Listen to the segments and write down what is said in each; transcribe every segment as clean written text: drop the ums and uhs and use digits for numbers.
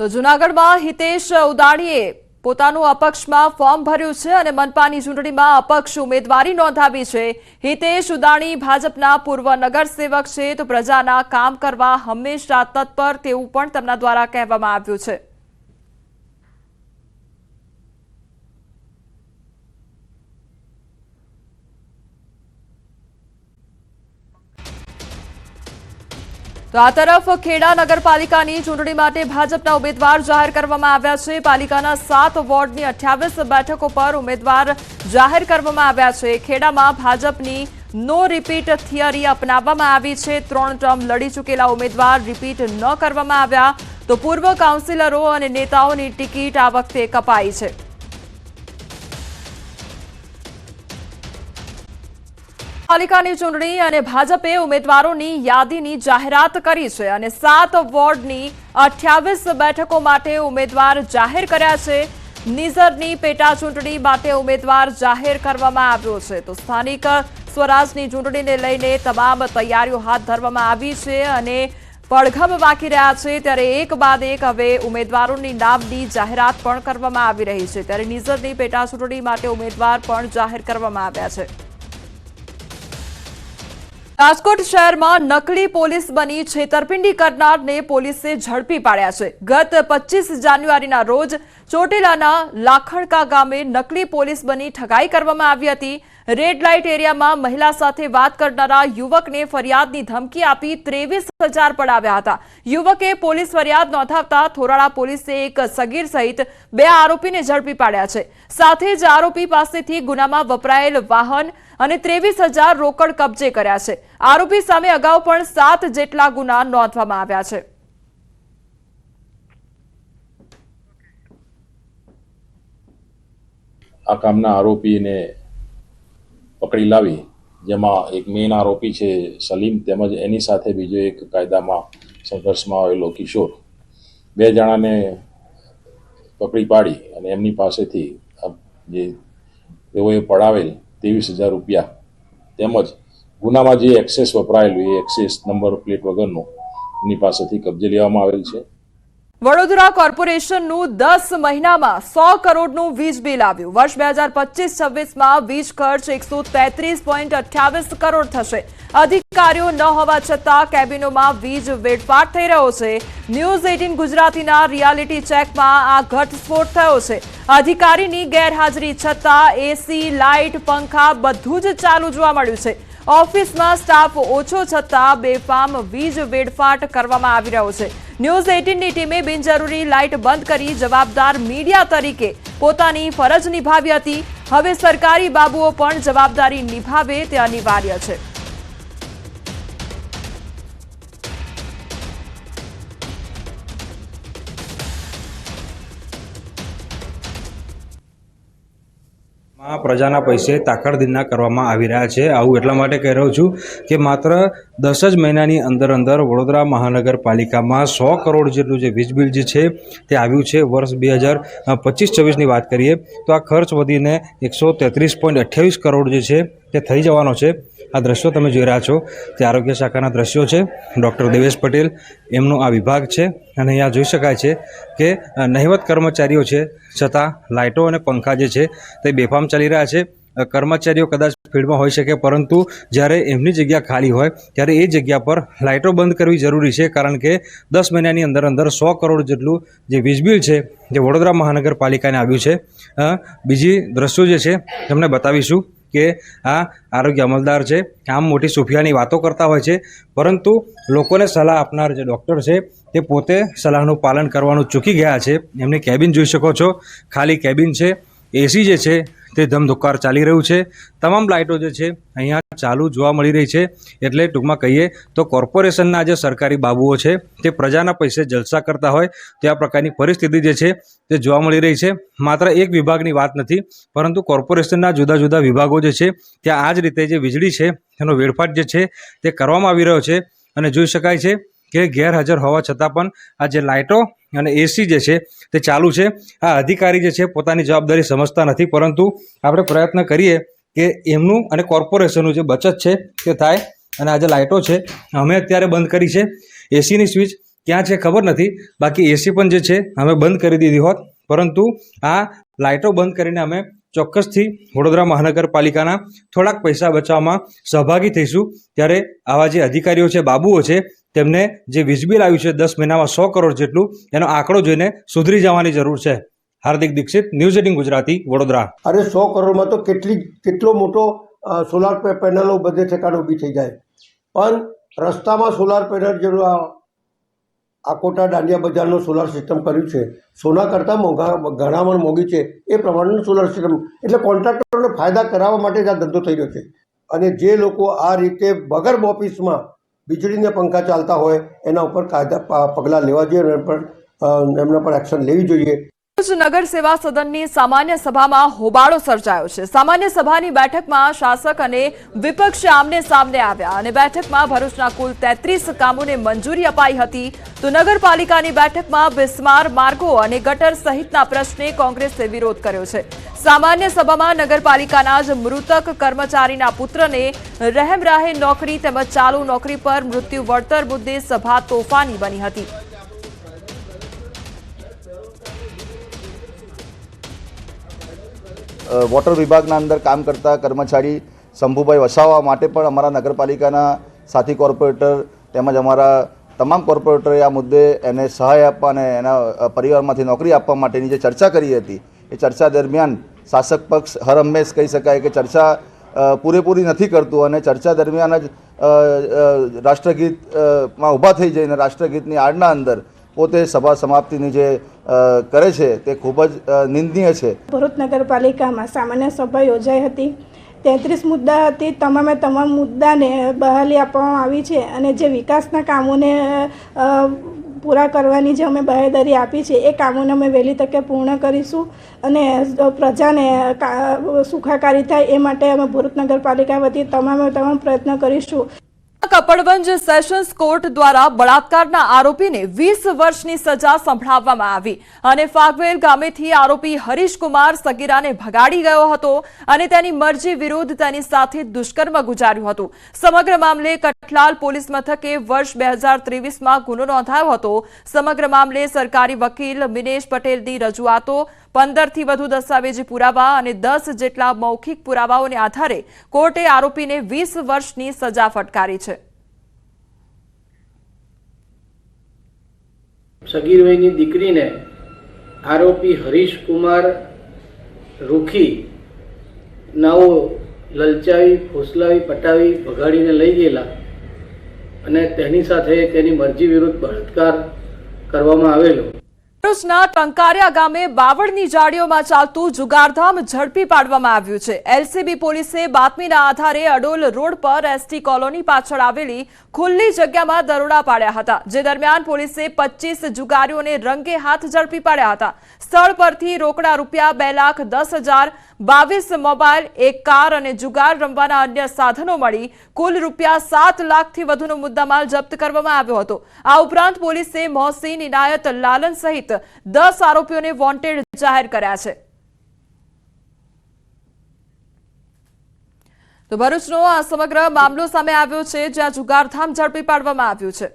તો જૂનાગઢમાં હિતેશ ઉદાણીએ પોતાનું અપક્ષમાં ફોર્મ ભર્યું છે અને મનપાની ચૂંટણીમાં અપક્ષ ઉમેદવારી નોંધાવી છે। હિતેશ ઉદાણી ભાજપના પૂર્વ નગરસેવક છે, તો પ્રજાના કામ કરવા હંમેશા તત્પર તેવું પણ તેમના દ્વારા કહેવામાં આવ્યું છે। તો આ તરફ ખેડા નગરપાલિકાની ચૂંટણી માટે ભાજપના ઉમેદવાર જાહેર કરવામાં આવ્યા છે। પાલિકાના 7 વોર્ડની 28 બેઠકો પર ઉમેદવાર જાહેર કરવામાં આવ્યા છે। ખેડામાં ભાજપની નો રિપીટ થિયરી અપનાવવામાં આવી છે। 3 ટર્મ લડી ચૂકેલા ઉમેદવાર રિપીટ ન કરવામાં આવ્યા, તો પૂર્વ કાઉન્સિલરો અને નેતાઓની ટિકિટ આ વખતે કપાઈ છે। પાલિકાની ચૂંટણી અને ભાજપે ઉમેદવારોની યાદીની જાહેરાત કરી છે અને 7 વોર્ડની 28 બેઠકો માટે ઉમેદવાર જાહેર કર્યા છે। નિઝરની પેટા ચૂંટણી માટે ઉમેદવાર જાહેર કરવામાં આવ્યો છે। તો સ્થાનિક સ્વરાજની ચૂંટણીને લઈને તમામ તૈયારીઓ હાથ ધરવામાં આવી છે અને પડઘમ વાગી રહ્યા છે, ત્યારે એક બાદ એક હવે ઉમેદવારોની નામની જાહેરાત પણ કરવામાં આવી રહી છે। ત્યારે નિઝરની પેટા ચૂંટણી માટે ઉમેદવાર પણ જાહેર કરવામાં આવ્યા છે। રાજકોટ શહેરમાં નકલી પોલીસ બની છેતરપિંડી કરનારને પોલીસે ઝડપી પાડ્યા છે। ગત 25 જાન્યુઆરીના રોજ ચોટીલાના લાખણકા ગામે નકલી પોલીસ બની ઠગાઈ કરવામાં આવી હતી। રેડ લાઇટ એરિયામાં મહિલા સાથે વાત કરનારા યુવકને ફરિયાદની ધમકી આપી 23,000 પડાવ્યા હતા। યુવકે પોલીસ ફરિયાદ નોંધાવતા થોરાળા પોલીસે એક સગીર સહિત 2 આરોપીને ઝડપી પાડ્યા છે। સાથે જ આરોપી પાસેથી ગુનામાં વપરાયેલ વાહન અને 23,000 રોકડ કબજે કર્યા છે। આરોપી સામે અગાઉ પણ 7 જેટલા ગુના નોંધવામાં આવ્યા છે। આ કામના આરોપીને પકડી લાવી, જેમાં એક મેઇન આરોપી છે સલીમ, તેમજ એની સાથે બીજો એક કાયદામાં સંઘર્ષમાં આવેલો કિશોર, 2 જણાને પકડી પાડી અને એમની પાસેથી જે તેઓએ પડાવેલ 23,000 રૂપિયા તેમજ ગુનામાં જે એક્સેસ વપરાયેલું એ એક્સેસ નંબર પ્લેટ વગરનું એની પાસેથી કબજે લેવામાં આવેલ છે। વડોદરા કોર્પોરેશનનું 10 મહિનામાં 100 કરોડનું વીજ બિલ આવ્યું। વર્ષ 2025-26માં વીજ ખર્ચ 133.28 કરોડ થશે। અધિકારીઓ ન હોવા છતાં કેબિનોમાં વીજ વેડફાટ થઈ રહ્યો છે। ન્યૂઝ 18 ગુજરાતીના રિયાલિટી ચેકમાં આ ઘટસ્ફોટ થયો છે। અધિકારીની ગેરહાજરી છતાં એસી, લાઇટ, પંખા બધું જ ચાલુ જોવા મળ્યું છે। ઓફિસમાં સ્ટાફ ઓછો છતાં બેફામ વીજ વેડફાટ કરવામાં આવી રહ્યો છે। ન્યૂઝ 18ની ટીમે બિનજરૂરી લાઇટ બંધ કરી જવાબદાર મીડિયા તરીકે પોતાની ફરજ નિભાવી હતી। હવે સરકારી બાબુઓ પણ જવાબદારી નિભાવે તે અનિવાર્ય છે। પ્રજાના પૈસે તાકડદીના કરવામાં આવી રહ્યા છે। આવું એટલા માટે કહી રહ્યો છું કે માત્ર 10 જ મહિનાની અંદર વડોદરા મહાનગરપાલિકામાં 100 કરોડ જેટલું જે વીજ બિલ જે છે તે આવ્યું છે। વર્ષ 2025-26ની વાત કરીએ તો આ ખર્ચ વધીને 133.28 કરોડ જે છે તે થઈ જવાનો છે। આ દ્રશ્યો તમે જોઈ રહ્યા છો તે આરોગ્ય શાખાના દ્રશ્યો છે। ડૉક્ટર દેવેશ પટેલ એમનો આ વિભાગ છે અને અહીંયા જોઈ શકાય છે કે નહિવત કર્મચારીઓ છે છતાં લાઇટો અને પંખા જે છે તે બેફામ ચાલી રહ્યા છે। કર્મચારીઓ કદાચ ફિલ્ડમાં હોઈ શકે, પરંતુ જ્યારે એમની જગ્યા ખાલી હોય ત્યારે એ જગ્યા પર લાઇટો બંધ કરવી જરૂરી છે, કારણ કે 10 મહિનાની અંદર 100 કરોડ જેટલું જે વીજ બિલ છે જે વડોદરા મહાનગરપાલિકાને આવ્યું છે। બીજી દ્રશ્યો જે છે તમને બતાવીશું કે આ આરોગ્ય અમલદાર છે, આમ મોટી સુફિયાની વાતો કરતા હોય છે, પરંતુ લોકોને સલાહ આપનાર જે ડૉક્ટર છે તે પોતે સલાહનું પાલન કરવાનું ચૂકી ગયા છે। એમની કેબિન જોઈ શકો છો, ખાલી કેબિન છે। એસી જે છે તે ધમધુકાર ચાલી રહ્યું છે। તમામ લાઇટો જે છે અહીંયા ચાલુ જોવા મળી રહી છે। એટલે ટૂંકમાં કહીએ તો કોર્પોરેશનના જે સરકારી બાબુઓ છે તે પ્રજાના પૈસે જલસા કરતા હોય તે આ પ્રકારની પરિસ્થિતિ જે છે તે જોવા મળી રહી છે। માત્ર એક વિભાગની વાત નથી, પરંતુ કોર્પોરેશનના જુદા જુદા વિભાગો જે છે ત્યાં આ જ રીતે જે વીજળી છે તેનો વેડફાટ જે છે તે કરવામાં આવી રહ્યો છે। અને જોઈ શકાય છે કે ગેરહાજર હોવા છતાં પણ આ જે લાઇટો અને એસી જે છે તે ચાલુ છે। આ અધિકારી જે છે પોતાની જવાબદારી સમજતા નથી, પરંતુ આપણે પ્રયત્ન કરીએ કે એમનું અને કોર્પોરેશનનું જે બચત છે તે થાય। અને આ જે લાઇટો છે અમે અત્યારે બંધ કરી છે, એસીની સ્વિચ ક્યાં છે ખબર નથી. બાકી એસી પણ જે છે અમે બંધ કરી દીધી હોત, પરંતુ આ લાઇટો બંધ કરીને અમે ચોક્કસથી વડોદરા મહાનગરપાલિકાના થોડાક પૈસા બચાવવામાં સહભાગી થઈશું. ત્યારે આવા જે અધિકારીઓ છે, બાબુઓ છે, તેમને જે વીજ બિલ આવ્યું છે 10 મહિનામાં 100 કરોડ જેટલું, એનો આંકડો જોઈને સુધરી જવાની જરૂર છે. હાર્દિક દીક્ષિત, ન્યૂઝ 18 ગુજરાતી, વડોદરા. અરે 100 કરોડમાં તો કેટલો મોટો સોલાર પેનલો બધે ઠેકાણે ઊભી થઈ જાય, પણ રસ્તામાં સોલાર પેનલ જેવું આકોટા દાંડિયા બજારનો સોલાર સિસ્ટમ કર્યું છે, સોના કરતાં ઘણામાં મોંઘી છે એ પ્રમાણેનું સોલાર સિસ્ટમ. એટલે કોન્ટ્રાક્ટરોને ફાયદા કરાવવા માટે જ આ ધંધો થઈ રહ્યો છે. અને જે લોકો આ રીતે વગર ઓફિસમાં વીજળીને પંખા ચાલતા હોય એના ઉપર કાયદા પગલાં લેવા જોઈએ, એમના પર એક્શન લેવી જોઈએ. નગર સેવા સદનની સામાન્ય સભામાં હોબાળો સર્જાયો છે. સામાન્ય સભાની બેઠકમાં શાસક અને વિપક્ષ આમને સામને આવ્યા અને બેઠકમાં ભરૂચના કુલ 33 કામોને મંજૂરી અપાઈ હતી. તો નગરપાલિકાની બેઠકમાં બિસ્માર માર્ગો અને ગટર સહિતના પ્રશ્ને કોંગ્રેસે વિરોધ કર્યો છે. સામાન્ય સભામાં નગરપાલિકાના જ મૃતક કર્મચારીના પુત્રને રહેમરાહે નોકરી તેમજ ચાલુ નોકરી પર મૃત્યુ વળતર મુદ્દે સભા તોફાની બની હતી. વોટર વિભાગના અંદર કામ કરતા કર્મચારી શંભુભાઈ વસાવા માટે પણ અમારા નગરપાલિકાના સાથી કોર્પોરેટર તેમજ અમારા તમામ કોર્પોરેટરે આ મુદ્દે એને સહાય આપવા અને એના પરિવારમાંથી નોકરી આપવા માટેની જે ચર્ચા કરી હતી, એ ચર્ચા દરમિયાન શાસક પક્ષ હર હંમેશ કહી શકાય કે ચર્ચા પૂરેપૂરી નથી કરતું અને ચર્ચા દરમિયાન જ રાષ્ટ્રગીતમાં ઊભા થઈ જઈને રાષ્ટ્રગીતની આડના અંદર પોતે સભા સમાપ્તિની જે કરે છે તે ખૂબ જ નિંદનીય છે. ભરૂચ નગરપાલિકામાં સામાન્ય સભા યોજાઈ હતી. 33 મુદ્દા હતી. તમામ મુદ્દાને બહાલી આપવામાં આવી છે અને જે વિકાસના કામોને પૂરા કરવાની જે અમે બાહેધરી આપી છે એ કામોને અમે વહેલી તકે પૂર્ણ કરીશું અને પ્રજાને સુખાકારી થાય એ માટે અમે ભરૂચ નગરપાલિકા વતી તમામ પ્રયત્ન કરીશું. કપડવંજ સેશન્સ કોર્ટ દ્વારા બળાત્કારના આરોપીને 20 વર્ષની સજા સંભળાવવામાં આવી અને ફાગવેલ ગામેથી આરોપી હરીશકુમાર સગીરાને ભગાડી ગયો હતો અને તેની મરજી વિરુદ્ધ તેની સાથે દુષ્કર્મ ગુજાર્યું હતું. સમગ્ર મામલે કઠલાલ પોલીસ મથકે વર્ષ 2023માં ગુનો નોંધાયો હતો. સમગ્ર મામલે સરકારી વકીલ મિનેશ પટેલની રજૂઆતો, 15થી વધુ દસ્તાવેજી પુરાવા અને 10 જેટલા મૌખિક પુરાવાઓને આધારે કોર્ટે આરોપીને 20 વર્ષની સજા ફટકારી છે. સગીર વયની દીકરીને આરોપી હરીશકુમાર રૂખી નાઓ લલચાવી, ફોસલાવી, પટાવી, ભગાડીને લઈ ગયેલા અને તેની સાથે તેની મરજી વિરુદ્ધ બળાત્કાર કરવામાં આવેલો. ભરૂચના ટંકારિયા ગામે બાવળની જાળીઓમાં ચાલતું જુગારધામ ઝડપી પાડવામાં આવ્યું છે. એલસીબી પોલીસે બાતમીના આધારે અડોલ રોડ પર એસટી કોલોની પાછળ આવેલી ખુલ્લી જગ્યામાં દરોડા પાડ્યા હતા, જે દરમિયાન પોલીસે 25 જુગારીઓને રંગે હાથ ઝડપી પાડ્યા હતા. સ્થળ પરથી રોકડા રૂપિયા 2,10,000, 22 મોબાઈલ, એક કાર અને જુગાર રમવાના અન્ય સાધનો મળી કુલ રૂપિયા 7 લાખથી વધુનો મુદ્દામાલ જપ્ત કરવામાં આવ્યો હતો. આ ઉપરાંત પોલીસે મોહસીન, ઇનાયત, લાલન સહિત 10 આરોપીઓને વોન્ટેડ જાહેર કર્યા છે. તો ભરૂચનો આ સમગ્ર મામલો સામે આવ્યો છે, જ્યાં જુગારધામ ઝડપી પાડવામાં આવ્યું છે.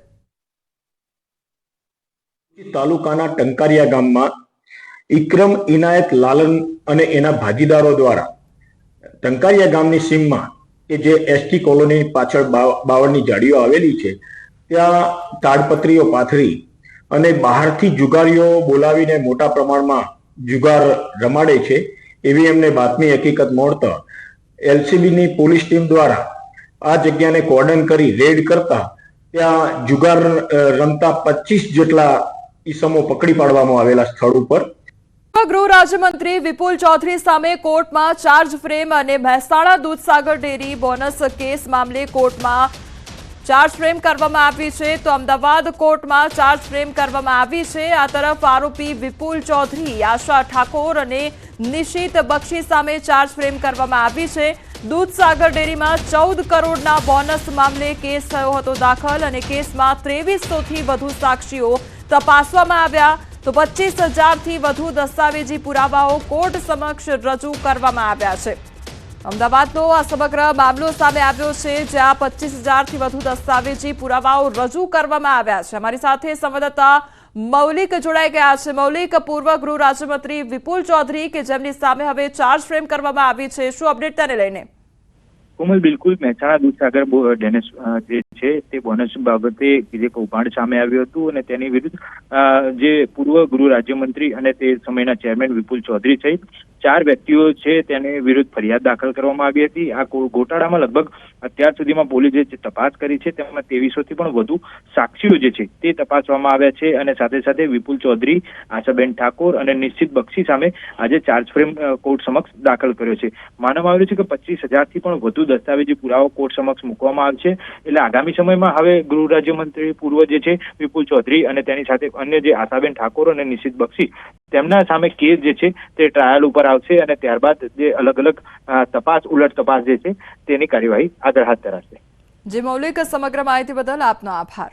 તાલુકાના ટંકારિયા ગામમાં ઇક્રમ, ઇનાયત, લાલન અને એના ભાગીદારો દ્વારા ટંકારિયા ગામની સીમમાં કે જે એસટી કોલોની પાછળ બાવળની જાળીઓ આવેલી છે ત્યાં તાડપત્રીઓ પાથરી અને બહારથી જુગારીઓ બોલાવીને મોટા પ્રમાણમાં જુગાર રમાડે છે એવી એમને બાતમી હકીકત મળતા એલસીબીની પોલીસ ટીમ દ્વારા આ જગ્યાને કોર્ડન કરી રેડ કરતા ત્યાં જુગાર રમતા 25 જેટલા ઈસમો પકડી પાડવામાં આવેલા સ્થળ ઉપર. ગૃહ રાજ્યમંત્રી વિપુલ ચૌધરી સામે કોર્ટમાં ચાર્જ ફ્રેમ અને Mehsana Dudhsagar dairy bonus case મામલે કોર્ટમાં ચાર્જ ફ્રેમ કરવામાં આવી છે. તો અમદાવાદ કોર્ટમાં ચાર્જ ફ્રેમ કરવામાં આવી છે. આ તરફ આરોપી વિપુલ ચૌધરી, આશા ઠાકોર અને નિશિત બક્ષી સામે ચાર્જ ફ્રેમ કરવામાં આવી છે. દૂધસાગર ડેરીમાં 14 કરોડના બોનસ મામલે કેસ થયો હતો દાખલ અને કેસમાં 2300થી વધુ સાક્ષીઓ તપાસવામાં આવ્યા. તો 25,000થી વધુ દસ્તાવેજી પુરાવાઓ કોર્ટ સમક્ષ રજૂ કરવામાં આવ્યા છે. અમદાવાદનો આ સમગ્ર મામલો સામે આવ્યો છે, જ્યાં 25,000થી વધુ દસ્તાવેજી પુરાવાઓ રજૂ કરવામાં આવ્યા છે. અમારી સાથે સંવાદદાતા મૌલિક જોડાઈ ગયા છે. મૌલિક, પૂર્વ ગૃહ રાજ્યમંત્રી વિપુલ ચૌધરી કે જેમની સામે હવે ચાર્જ ફ્રેમ કરવામાં આવી છે, શું અપડેટ તેને લઈને? કોમલ, બિલકુલ મહેસાણા દૂધસાગર ડેનેશ જે છે તે બોનસ બાબતે જે કૌભાંડ સામે આવ્યું હતું અને તેની વિરુદ્ધ જે પૂર્વ ગૃહ રાજ્યમંત્રી અને તે સમયના ચેરમેન વિપુલ ચૌધરી સહિત 4 વ્યક્તિઓ છે તેની વિરુદ્ધ ફરિયાદ દાખલ કરવામાં આવી હતી. આ ગોટાળામાં લગભગ અત્યાર સુધીમાં પોલીસે જે તપાસ કરી છે તેમાં 2300થી પણ વધુ સાક્ષીઓ જે છે તે તપાસવામાં આવ્યા છે અને સાથે સાથે વિપુલ ચૌધરી, આશાબેન ઠાકોર અને નિશ્ચિત બક્ષી સામે આજે ચાર્જ ફ્રેમ કોર્ટ સમક્ષ દાખલ કર્યો છે. માનવામાં આવ્યું છે કે 25,000થી પણ વધુ દસ્તાવેજી પુરાવો કોર્ટ સમક્ષ મૂકવામાં આવશે. એટલે આગામી સમયમાં હવે ગૃહ રાજ્યમંત્રી પૂર્વ જે છે વિપુલ ચૌધરી અને તેની સાથે અન્ય જે આશાબેન ઠાકોર અને નિશ્ચિત બક્ષી તેમના સામે કેસ જે છે તે ટ્રાયલ ઉપર આવશે અને ત્યારબાદ જે અલગ અલગ તપાસ, ઉલટ તપાસ જે છે તેની કાર્યવાહી આગળ હાથ ધરાશે. જે મૌલિક, સમગ્ર માહિતી બદલ આપનો આભાર.